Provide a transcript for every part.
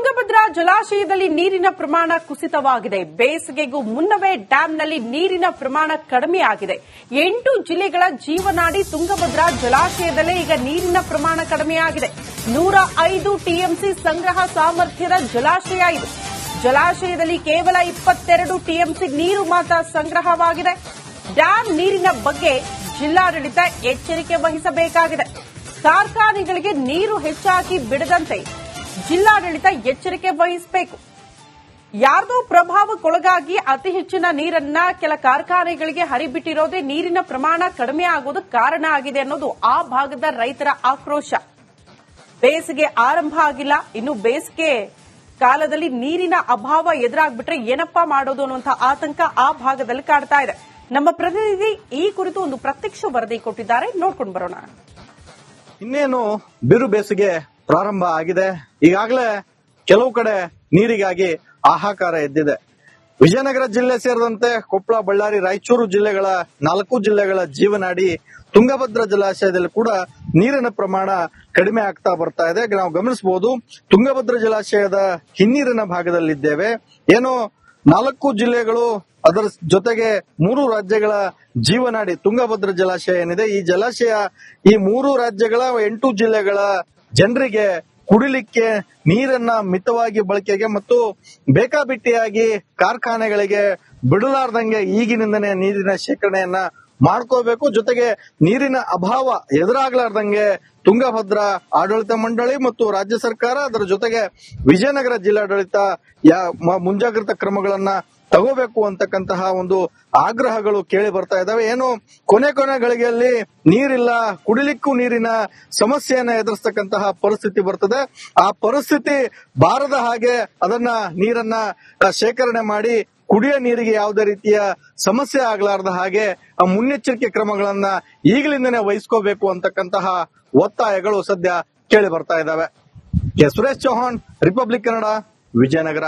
ತುಂಗಭದ್ರಾ ಜಲಾಶಯದಲ್ಲಿ ನೀರಿನ ಪ್ರಮಾಣ ಕುಸಿತವಾಗಿದೆ. ಬೇಸಿಗೆಗೂ ಮುನ್ನವೇ ಡ್ಯಾಂನಲ್ಲಿ ನೀರಿನ ಪ್ರಮಾಣ ಕಡಿಮೆಯಾಗಿದೆ. 8 ಜಿಲ್ಲೆಗಳ ಜೀವನಾಡಿ ತುಂಗಭದ್ರಾ ಜಲಾಶಯದಲ್ಲೇ ಈಗ ನೀರಿನ ಪ್ರಮಾಣ ಕಡಿಮೆಯಾಗಿದೆ. 105 ಟಿಎಂಸಿ ಸಂಗ್ರಹ ಸಾಮರ್ಥ್ಯದ ಜಲಾಶಯ ಇದು. ಜಲಾಶಯದಲ್ಲಿ ಕೇವಲ 22 ಟಿಎಂಸಿ ನೀರು ಮಾತ್ರ ಸಂಗ್ರಹವಾಗಿದೆ. ಡ್ಯಾಂ ನೀರಿನ ಬಗ್ಗೆ ಜಿಲ್ಲಾಡಳಿತ ಎಚ್ಚರಿಕೆ ವಹಿಸಬೇಕಾಗಿದೆ. ಕಾರ್ಖಾನೆಗಳಿಗೆ ನೀರು ಹೆಚ್ಚಾಗಿ ಬಿಡದಂತೆ ಜಿಲ್ಲಾಡಳಿತ ಎಚ್ಚರಿಕೆ ವಹಿಸಬೇಕು. ಯಾರ್ದೋ ಪ್ರಭಾವಕ್ಕೊಳಗಾಗಿ ಅತಿ ಹೆಚ್ಚಿನ ನೀರನ್ನ ಕೆಲ ಕಾರ್ಖಾನೆಗಳಿಗೆ ಹರಿಬಿಟ್ಟಿರೋದೇ ನೀರಿನ ಪ್ರಮಾಣ ಕಡಿಮೆ ಆಗೋದಕ್ಕೆ ಕಾರಣ ಆಗಿದೆ ಅನ್ನೋದು ಆ ಭಾಗದ ರೈತರ ಆಕ್ರೋಶ. ಬೇಸಿಗೆ ಆರಂಭ ಆಗಿಲ್ಲ, ಇನ್ನು ಬೇಸಿಗೆ ಕಾಲದಲ್ಲಿ ನೀರಿನ ಅಭಾವ ಎದುರಾಗ್ಬಿಟ್ರೆ ಏನಪ್ಪಾ ಮಾಡೋದು ಅನ್ನುವಂತಹ ಆತಂಕ ಆ ಭಾಗದಲ್ಲಿ ಕಾಡ್ತಾ ಇದೆ. ನಮ್ಮ ಪ್ರತಿನಿಧಿ ಈ ಕುರಿತು ಒಂದು ಪ್ರತ್ಯಕ್ಷ ವರದಿ ಕೊಟ್ಟಿದ್ದಾರೆ, ನೋಡ್ಕೊಂಡು ಬರೋಣ. ಇನ್ನೇನು ಬಿರು ಬೇಸಿಗೆ ಪ್ರಾರಂಭ ಆಗಿದೆ. ಈಗಾಗಲೇ ಕೆಲವು ಕಡೆ ನೀರಿಗಾಗಿ ಹಾಹಾಕಾರ ಎದ್ದಿದೆ. ವಿಜಯನಗರ ಜಿಲ್ಲೆ ಸೇರಿದಂತೆ ಕೊಪ್ಪಳ, ಬಳ್ಳಾರಿ, ರಾಯಚೂರು ಜಿಲ್ಲೆಗಳ 4 ಜಿಲ್ಲೆಗಳ ಜೀವನಾಡಿ ತುಂಗಭದ್ರಾ ಜಲಾಶಯದಲ್ಲಿ ಕೂಡ ನೀರಿನ ಪ್ರಮಾಣ ಕಡಿಮೆ ಆಗ್ತಾ ಬರ್ತಾ ಇದೆ. ನಾವು ಗಮನಿಸಬಹುದು, ತುಂಗಭದ್ರಾ ಜಲಾಶಯದ ಹಿನ್ನೀರಿನ ಭಾಗದಲ್ಲಿದ್ದೇವೆ. ಏನೋ 4 ಜಿಲ್ಲೆಗಳು, ಅದರ ಜೊತೆಗೆ 3 ರಾಜ್ಯಗಳ ಜೀವನಾಡಿ ತುಂಗಭದ್ರಾ ಜಲಾಶಯ ಏನಿದೆ, ಈ ಜಲಾಶಯ ಈ 3 ರಾಜ್ಯಗಳ 8 ಜಿಲ್ಲೆಗಳ ಜನರಿಗೆ ಕುಡಿಲಿಕ್ಕೆ ನೀರನ್ನ ಮಿತವಾಗಿ ಬಳಕೆಗೆ ಮತ್ತು ಬೇಕಾಬಿಟ್ಟಿಯಾಗಿ ಕಾರ್ಖಾನೆಗಳಿಗೆ ಬಿಡಲಾರ್ದಂಗೆ ಈಗಿನಿಂದನೇ ನೀರಿನ ಶೇಖರಣೆಯನ್ನ ಮಾಡ್ಕೋಬೇಕು. ಜೊತೆಗೆ ನೀರಿನ ಅಭಾವ ಎದುರಾಗಲಾರ್ದಂಗೆ ತುಂಗಭದ್ರಾ ಆಡಳಿತ ಮಂಡಳಿ ಮತ್ತು ರಾಜ್ಯ ಸರ್ಕಾರ, ಅದರ ಜೊತೆಗೆ ವಿಜಯನಗರ ಜಿಲ್ಲಾಡಳಿತ ಮುಂಜಾಗ್ರತಾ ಕ್ರಮಗಳನ್ನ ತಗೋಬೇಕು ಅಂತಕ್ಕಂತಹ ಒಂದು ಆಗ್ರಹಗಳು ಕೇಳಿ ಬರ್ತಾ ಇದಾವೆ. ಏನು ಕೊನೆ ಗಳಿಗೆಯಲ್ಲಿ ನೀರಿಲ್ಲ, ಕುಡಿಲಿಕ್ಕೂ ನೀರಿನ ಸಮಸ್ಯೆಯನ್ನ ಎದುರಿಸತಕ್ಕಂತಹ ಪರಿಸ್ಥಿತಿ ಬರ್ತದೆ. ಆ ಪರಿಸ್ಥಿತಿ ಬಾರದ ಹಾಗೆ ಅದನ್ನ ನೀರನ್ನ ಶೇಖರಣೆ ಮಾಡಿ ಕುಡಿಯೋ ನೀರಿಗೆ ಯಾವುದೇ ರೀತಿಯ ಸಮಸ್ಯೆ ಆಗಲಾರದ ಹಾಗೆ ಆ ಮುನ್ನೆಚ್ಚರಿಕೆ ಕ್ರಮಗಳನ್ನ ಈಗಲಿಂದನೇ ವಹಿಸ್ಕೋಬೇಕು ಅಂತಕ್ಕಂತಹ ಒತ್ತಾಯಗಳು ಸದ್ಯ ಕೇಳಿ ಬರ್ತಾ ಇದ್ದಾವೆ. ಸುರೇಶ್ ಚೌಹಾಣ್, ರಿಪಬ್ಲಿಕ್ ಕನ್ನಡ, ವಿಜಯನಗರ.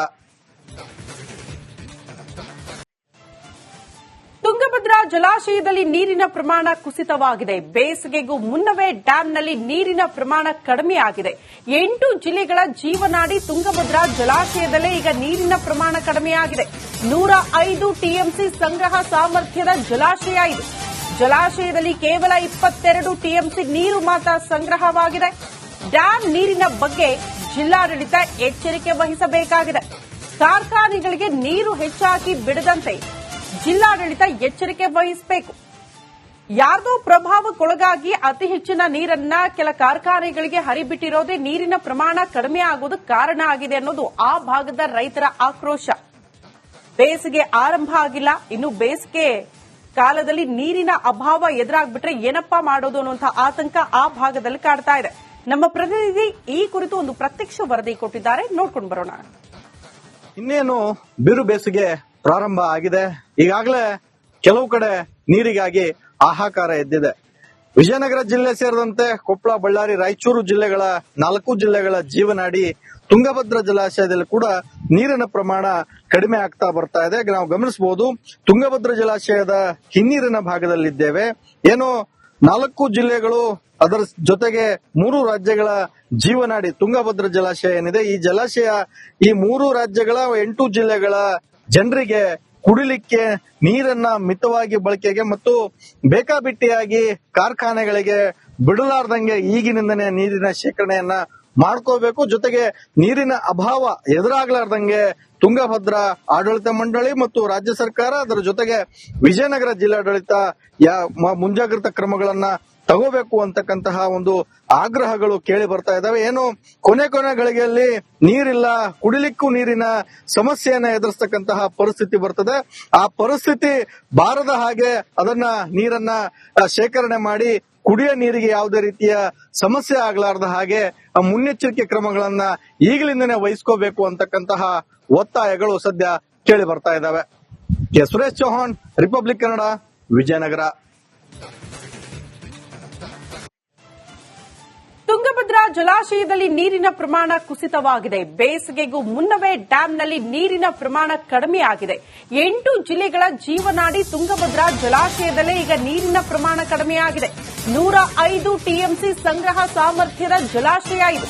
ತುಂಗಭದ್ರಾ ಜಲಾಶಯದಲ್ಲಿ ನೀರಿನ ಪ್ರಮಾಣ ಕುಸಿತವಾಗಿದೆ. ಬೇಸಿಗೆಗೂ ಮುನ್ನವೇ ಡ್ಯಾಂನಲ್ಲಿ ನೀರಿನ ಪ್ರಮಾಣ ಕಡಿಮೆಯಾಗಿದೆ. 8 ಜಿಲ್ಲೆಗಳ ಜೀವನಾಡಿ ತುಂಗಭದ್ರಾ ಜಲಾಶಯದಲ್ಲೇ ಈಗ ನೀರಿನ ಪ್ರಮಾಣ ಕಡಿಮೆಯಾಗಿದೆ. 105 ಟಿಎಂಸಿ ಸಂಗ್ರಹ ಸಾಮರ್ಥ್ಯದ ಜಲಾಶಯ ಇದು. ಜಲಾಶಯದಲ್ಲಿ ಕೇವಲ 22 ಟಿಎಂಸಿ ನೀರು ಮಾತ್ರ ಸಂಗ್ರಹವಾಗಿದೆ. ಡ್ಯಾಂ ನೀರಿನ ಬಗ್ಗೆ ಜಿಲ್ಲಾಡಳಿತ ಎಚ್ಚರಿಕೆ ವಹಿಸಬೇಕಾಗಿದೆ. ಕಾರ್ಖಾನೆಗಳಿಗೆ ನೀರು ಹೆಚ್ಚಾಗಿ ಬಿಡದಂತೆ ಜಿಲ್ಲಾಡಳಿತ ಎಚ್ಚರಿಕೆ ವಹಿಸಬೇಕು. ಯಾರ್ದೋ ಪ್ರಭಾವಕ್ಕೊಳಗಾಗಿ ಅತಿ ಹೆಚ್ಚಿನ ನೀರನ್ನ ಕೆಲ ಕಾರ್ಖಾನೆಗಳಿಗೆ ಹರಿಬಿಟ್ಟಿರೋದೇ ನೀರಿನ ಪ್ರಮಾಣ ಕಡಿಮೆ ಆಗೋದಕ್ಕೆ ಕಾರಣ ಆಗಿದೆ ಅನ್ನೋದು ಆ ಭಾಗದ ರೈತರ ಆಕ್ರೋಶ. ಬೇಸಿಗೆ ಆರಂಭ ಆಗಿಲ್ಲ, ಇನ್ನು ಬೇಸಿಗೆ ಕಾಲದಲ್ಲಿ ನೀರಿನ ಅಭಾವ ಎದುರಾಗ್ಬಿಟ್ರೆ ಏನಪ್ಪಾ ಮಾಡೋದು ಅನ್ನುವಂತಹ ಆತಂಕ ಆ ಭಾಗದಲ್ಲಿ ಕಾಡ್ತಾ ಇದೆ. ನಮ್ಮ ಪ್ರತಿನಿಧಿ ಈ ಕುರಿತು ಒಂದು ಪ್ರತ್ಯಕ್ಷ ವರದಿ ಕೊಟ್ಟಿದ್ದಾರೆ, ನೋಡ್ಕೊಂಡು ಬರೋಣ. ಇನ್ನೇನು ಬಿರು ಬೇಸಿಗೆ ಪ್ರಾರಂಭ ಆಗಿದೆ. ಈಗಾಗಲೇ ಕೆಲವು ಕಡೆ ನೀರಿಗಾಗಿ ಹಾಹಾಕಾರ ಎದ್ದಿದೆ. ವಿಜಯನಗರ ಜಿಲ್ಲೆ ಸೇರಿದಂತೆ ಕೊಪ್ಪಳ, ಬಳ್ಳಾರಿ, ರಾಯಚೂರು ಜಿಲ್ಲೆಗಳ 4 ಜಿಲ್ಲೆಗಳ ಜೀವನಾಡಿ ತುಂಗಭದ್ರಾ ಜಲಾಶಯದಲ್ಲಿ ಕೂಡ ನೀರಿನ ಪ್ರಮಾಣ ಕಡಿಮೆ ಆಗ್ತಾ ಬರ್ತಾ ಇದೆ. ನಾವು ಗಮನಿಸಬಹುದು, ತುಂಗಭದ್ರಾ ಜಲಾಶಯದ ಹಿನ್ನೀರಿನ ಭಾಗದಲ್ಲಿದ್ದೇವೆ. ಏನೋ 4 ಜಿಲ್ಲೆಗಳು, ಅದರ ಜೊತೆಗೆ 3 ರಾಜ್ಯಗಳ ಜೀವನಾಡಿ ತುಂಗಭದ್ರಾ ಜಲಾಶಯ ಏನಿದೆ, ಈ ಜಲಾಶಯ ಈ 3 ರಾಜ್ಯಗಳ 8 ಜಿಲ್ಲೆಗಳ ಜನರಿಗೆ ಕುಡಿಲಿಕ್ಕೆ ನೀರನ್ನ ಮಿತವಾಗಿ ಬಳಕೆಗೆ ಮತ್ತು ಬೇಕಾಬಿಟ್ಟಿಯಾಗಿ ಕಾರ್ಖಾನೆಗಳಿಗೆ ಬಿಡಲಾರ್ದಂಗೆ ಈಗಿನಿಂದನೇ ನೀರಿನ ಶೇಖರಣೆಯನ್ನ ಮಾಡ್ಕೋಬೇಕು. ಜೊತೆಗೆ ನೀರಿನ ಅಭಾವ ಎದುರಾಗಲಾರ್ದಂಗೆ ತುಂಗಭದ್ರಾ ಆಡಳಿತ ಮಂಡಳಿ ಮತ್ತು ರಾಜ್ಯ ಸರ್ಕಾರ, ಅದರ ಜೊತೆಗೆ ವಿಜಯನಗರ ಜಿಲ್ಲಾಡಳಿತ ಮುಂಜಾಗ್ರತಾ ಕ್ರಮಗಳನ್ನ ತಗೋಬೇಕು ಅಂತಕ್ಕಂತಹ ಒಂದು ಆಗ್ರಹಗಳು ಕೇಳಿ ಬರ್ತಾ ಇದಾವೆ. ಏನು ಕೊನೆ ಗಳಿಗೆಯಲ್ಲಿ ನೀರಿಲ್ಲ, ಕುಡಿಲಿಕ್ಕೂ ನೀರಿನ ಸಮಸ್ಯೆಯನ್ನ ಎದುರಿಸತಕ್ಕಂತಹ ಪರಿಸ್ಥಿತಿ ಬರ್ತದೆ. ಆ ಪರಿಸ್ಥಿತಿ ಬಾರದ ಹಾಗೆ ಅದನ್ನ ನೀರನ್ನ ಶೇಖರಣೆ ಮಾಡಿ ಕುಡಿಯೋ ನೀರಿಗೆ ಯಾವುದೇ ರೀತಿಯ ಸಮಸ್ಯೆ ಆಗಲಾರದ ಹಾಗೆ ಆ ಮುನ್ನೆಚ್ಚರಿಕೆ ಕ್ರಮಗಳನ್ನ ಈಗಲಿಂದನೇ ವಹಿಸ್ಕೋಬೇಕು ಅಂತಕ್ಕಂತಹ ಒತ್ತಾಯಗಳು ಸದ್ಯ ಕೇಳಿ ಬರ್ತಾ ಇದ್ದಾವೆ. ಸುರೇಶ್ ಚೌಹಾಣ್, ರಿಪಬ್ಲಿಕ್ ಕನ್ನಡ, ವಿಜಯನಗರ. ತುಂಗಭದ್ರಾ ಜಲಾಶಯದಲ್ಲಿ ನೀರಿನ ಪ್ರಮಾಣ ಕುಸಿತವಾಗಿದೆ. ಬೇಸಿಗೆಗೂ ಮುನ್ನವೇ ಡ್ಯಾಂನಲ್ಲಿ ನೀರಿನ ಪ್ರಮಾಣ ಕಡಿಮೆಯಾಗಿದೆ. 8 ಜಿಲ್ಲೆಗಳ ಜೀವನಾಡಿ ತುಂಗಭದ್ರಾ ಜಲಾಶಯದಲ್ಲೇ ಈಗ ನೀರಿನ ಪ್ರಮಾಣ ಕಡಿಮೆಯಾಗಿದೆ. 105 ಟಿಎಂಸಿ ಸಂಗ್ರಹ ಸಾಮರ್ಥ್ಯದ ಜಲಾಶಯ ಇದು.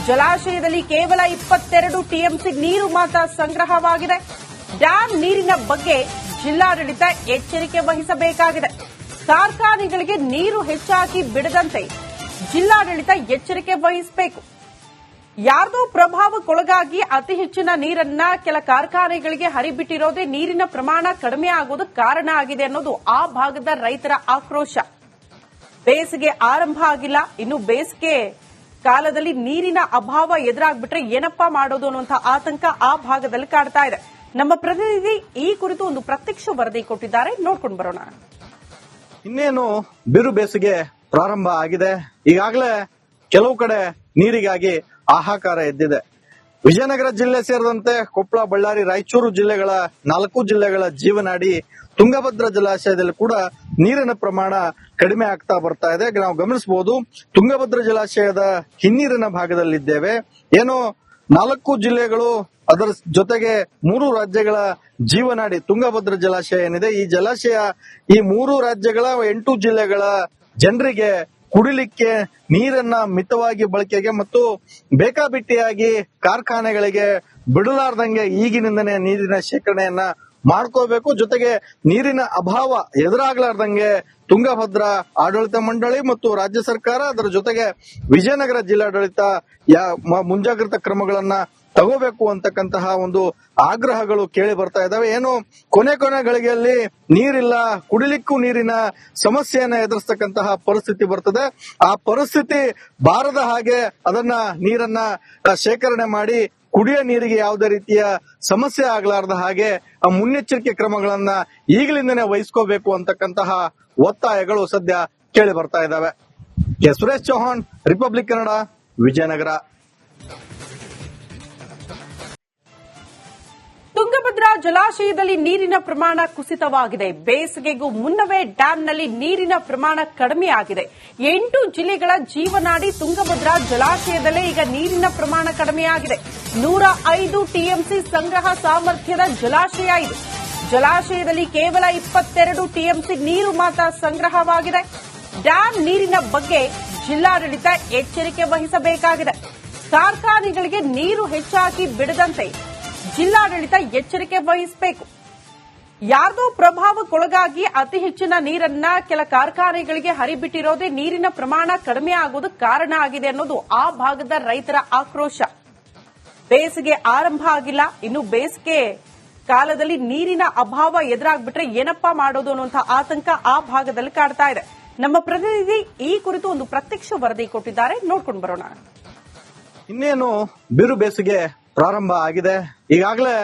ಜಲಾಶಯದಲ್ಲಿ ಕೇವಲ 22 ಟಿಎಂಸಿ ನೀರು ಮಾತ್ರ ಸಂಗ್ರಹವಾಗಿದೆ. ಡ್ಯಾಂ ನೀರಿನ ಬಗ್ಗೆ ಜಿಲ್ಲಾಡಳಿತ ಎಚ್ಚರಿಕೆ ವಹಿಸಬೇಕಾಗಿದೆ. ಕಾರ್ಖಾನೆಗಳಿಗೆ ನೀರು ಹೆಚ್ಚಾಗಿ ಬಿಡದಂತೆ ಜಿಲ್ಲಾಡಳಿತ ಎಚ್ಚರಿಕೆ ವಹಿಸಬೇಕು. ಯಾರ್ದೋ ಪ್ರಭಾವಕ್ಕೊಳಗಾಗಿ ಅತಿ ಹೆಚ್ಚಿನ ನೀರನ್ನ ಕೆಲ ಕಾರ್ಖಾನೆಗಳಿಗೆ ಹರಿಬಿಟ್ಟಿರೋದೇ ನೀರಿನ ಪ್ರಮಾಣ ಕಡಿಮೆ ಆಗೋದಕ್ಕೆ ಕಾರಣ ಆಗಿದೆ ಅನ್ನೋದು ಆ ಭಾಗದ ರೈತರ ಆಕ್ರೋಶ. ಬೇಸಿಗೆ ಆರಂಭ ಆಗಿಲ್ಲ, ಇನ್ನು ಬೇಸಿಗೆ ಕಾಲದಲ್ಲಿ ನೀರಿನ ಅಭಾವ ಎದುರಾಗ್ಬಿಟ್ರೆ ಏನಪ್ಪಾ ಮಾಡೋದು ಅನ್ನುವಂತಹ ಆತಂಕ ಆ ಭಾಗದಲ್ಲಿ ಕಾಡ್ತಾ ಇದೆ. ನಮ್ಮ ಪ್ರತಿನಿಧಿ ಈ ಕುರಿತು ಒಂದು ಪ್ರತ್ಯಕ್ಷ ವರದಿ ಕೊಟ್ಟಿದ್ದಾರೆ, ನೋಡ್ಕೊಂಡು ಬರೋಣ. ಇನ್ನೇನು ಬಿರು ಬೇಸಿಗೆ ಪ್ರಾರಂಭ ಆಗಿದೆ. ಈಗಾಗಲೇ ಕೆಲವು ಕಡೆ ನೀರಿಗಾಗಿ ಹಾಹಾಕಾರ ಎದ್ದಿದೆ. ವಿಜಯನಗರ ಜಿಲ್ಲೆ ಸೇರಿದಂತೆ ಕೊಪ್ಪಳ, ಬಳ್ಳಾರಿ, ರಾಯಚೂರು ಜಿಲ್ಲೆಗಳ 4 ಜಿಲ್ಲೆಗಳ ಜೀವನಾಡಿ ತುಂಗಭದ್ರಾ ಜಲಾಶಯದಲ್ಲಿ ಕೂಡ ನೀರಿನ ಪ್ರಮಾಣ ಕಡಿಮೆ ಆಗ್ತಾ ಬರ್ತಾ ಇದೆ. ನಾವು ಗಮನಿಸಬಹುದು, ತುಂಗಭದ್ರಾ ಜಲಾಶಯದ ಹಿನ್ನೀರಿನ ಭಾಗದಲ್ಲಿದ್ದೇವೆ. ಏನು 4 ಜಿಲ್ಲೆಗಳು, ಅದರ ಜೊತೆಗೆ 3 ರಾಜ್ಯಗಳ ಜೀವನಾಡಿ ತುಂಗಭದ್ರಾ ಜಲಾಶಯ ಏನಿದೆ, ಈ ಜಲಾಶಯ ಈ 3 ರಾಜ್ಯಗಳ 8 ಜಿಲ್ಲೆಗಳ ಜನರಿಗೆ ಕುಡಿಲಿಕ್ಕೆ ನೀರನ್ನ ಮಿತವಾಗಿ ಬಳಕೆಗೆ ಮತ್ತು ಬೇಕಾಬಿಟ್ಟಿಯಾಗಿ ಕಾರ್ಖಾನೆಗಳಿಗೆ ಬಿಡಲಾರ್ದಂಗೆ ಈಗಿನಿಂದನೇ ನೀರಿನ ಶೇಖರಣೆಯನ್ನ ಮಾಡ್ಕೋಬೇಕು. ಜೊತೆಗೆ ನೀರಿನ ಅಭಾವ ಎದುರಾಗಲಾರ್ದಂಗೆ ತುಂಗಭದ್ರಾ ಆಡಳಿತ ಮಂಡಳಿ ಮತ್ತು ರಾಜ್ಯ ಸರ್ಕಾರ, ಅದರ ಜೊತೆಗೆ ವಿಜಯನಗರ ಜಿಲ್ಲಾಡಳಿತ ಮುಂಜಾಗ್ರತಾ ಕ್ರಮಗಳನ್ನ ತಗೋಬೇಕು ಅಂತಕ್ಕಂತಹ ಒಂದು ಆಗ್ರಹಗಳು ಕೇಳಿ ಬರ್ತಾ ಇದಾವೆ. ಏನು ಕೊನೆ ಗಳಿಗೆಯಲ್ಲಿ ನೀರಿಲ್ಲ, ಕುಡಿಲಿಕ್ಕೂ ನೀರಿನ ಸಮಸ್ಯೆಯನ್ನ ಎದುರಿಸತಕ್ಕಂತಹ ಪರಿಸ್ಥಿತಿ ಬರ್ತದೆ. ಆ ಪರಿಸ್ಥಿತಿ ಬಾರದ ಹಾಗೆ ಅದನ್ನ ನೀರನ್ನ ಶೇಖರಣೆ ಮಾಡಿ ಕುಡಿಯೋ ನೀರಿಗೆ ಯಾವುದೇ ರೀತಿಯ ಸಮಸ್ಯೆ ಆಗಲಾರದ ಹಾಗೆ ಆ ಮುನ್ನೆಚ್ಚರಿಕೆ ಕ್ರಮಗಳನ್ನ ಈಗಲಿಂದನೇ ವಹಿಸ್ಕೋಬೇಕು ಅಂತಕ್ಕಂತಹ ಒತ್ತಾಯಗಳು ಸದ್ಯ ಕೇಳಿ ಬರ್ತಾ ಇದ್ದಾವೆ. ಸುರೇಶ್ ಚೌಹಾಣ್, ರಿಪಬ್ಲಿಕ್ ಕನ್ನಡ, ವಿಜಯನಗರ. ತುಂಗಭದ್ರಾ ಜಲಾಶಯದಲ್ಲಿ ನೀರಿನ ಪ್ರಮಾಣ ಕುಸಿತವಾಗಿದೆ. ಬೇಸಿಗೆಗೂ ಮುನ್ನವೇ ಡ್ಯಾಂನಲ್ಲಿ ನೀರಿನ ಪ್ರಮಾಣ ಕಡಿಮೆಯಾಗಿದೆ. 8 ಜಿಲ್ಲೆಗಳ ಜೀವನಾಡಿ ತುಂಗಭದ್ರಾ ಜಲಾಶಯದಲ್ಲೇ ಈಗ ನೀರಿನ ಪ್ರಮಾಣ ಕಡಿಮೆಯಾಗಿದೆ. 105 ಟಿಎಂಸಿ ಸಂಗ್ರಹ ಸಾಮರ್ಥ್ಯದ ಜಲಾಶಯ ಇದು. ಜಲಾಶಯದಲ್ಲಿ ಕೇವಲ 22 ಟಿಎಂಸಿ ನೀರು ಮಾತ್ರ ಸಂಗ್ರಹವಾಗಿದೆ. ಡ್ಯಾಂ ನೀರಿನ ಬಗ್ಗೆ ಜಿಲ್ಲಾಡಳಿತ ಎಚ್ಚರಿಕೆ ವಹಿಸಬೇಕಾಗಿದೆ. ಕಾರ್ಖಾನೆಗಳಿಗೆ ನೀರು ಹೆಚ್ಚಾಗಿ ಬಿಡದಂತೆ ಜಿಲ್ಲಾಡಳಿತ ಎಚ್ಚರಿಕೆ ವಹಿಸಬೇಕು. ಯಾರ್ದೋ ಪ್ರಭಾವಕ್ಕೊಳಗಾಗಿ ಅತಿ ಹೆಚ್ಚಿನ ನೀರನ್ನ ಕೆಲ ಕಾರ್ಖಾನೆಗಳಿಗೆ ಹರಿಬಿಟ್ಟಿರೋದೇ ನೀರಿನ ಪ್ರಮಾಣ ಕಡಿಮೆ ಆಗೋದಕ್ಕೆ ಕಾರಣ ಆಗಿದೆ ಅನ್ನೋದು ಆ ಭಾಗದ ರೈತರ ಆಕ್ರೋಶ. ಬೇಸಿಗೆ ಆರಂಭ ಆಗಿಲ್ಲ, ಇನ್ನು ಬೇಸಿಗೆ ಕಾಲದಲ್ಲಿ ನೀರಿನ ಅಭಾವ ಎದುರಾಗ್ಬಿಟ್ರೆ ಏನಪ್ಪಾ ಮಾಡೋದು ಅನ್ನುವಂತಹ ಆತಂಕ ಆ ಭಾಗದಲ್ಲಿ ಕಾಡ್ತಾ ಇದೆ. ನಮ್ಮ ಪ್ರತಿನಿಧಿ ಈ ಕುರಿತು ಒಂದು ಪ್ರತ್ಯಕ್ಷ ವರದಿ ಕೊಟ್ಟಿದ್ದಾರೆ, ನೋಡ್ಕೊಂಡು ಬರೋಣ. ಇನ್ನೇನು ಬಿರು ಬೇಸಿಗೆ ಪ್ರಾರಂಭ ಆಗಿದೆ. ಈಗಾಗಲೇ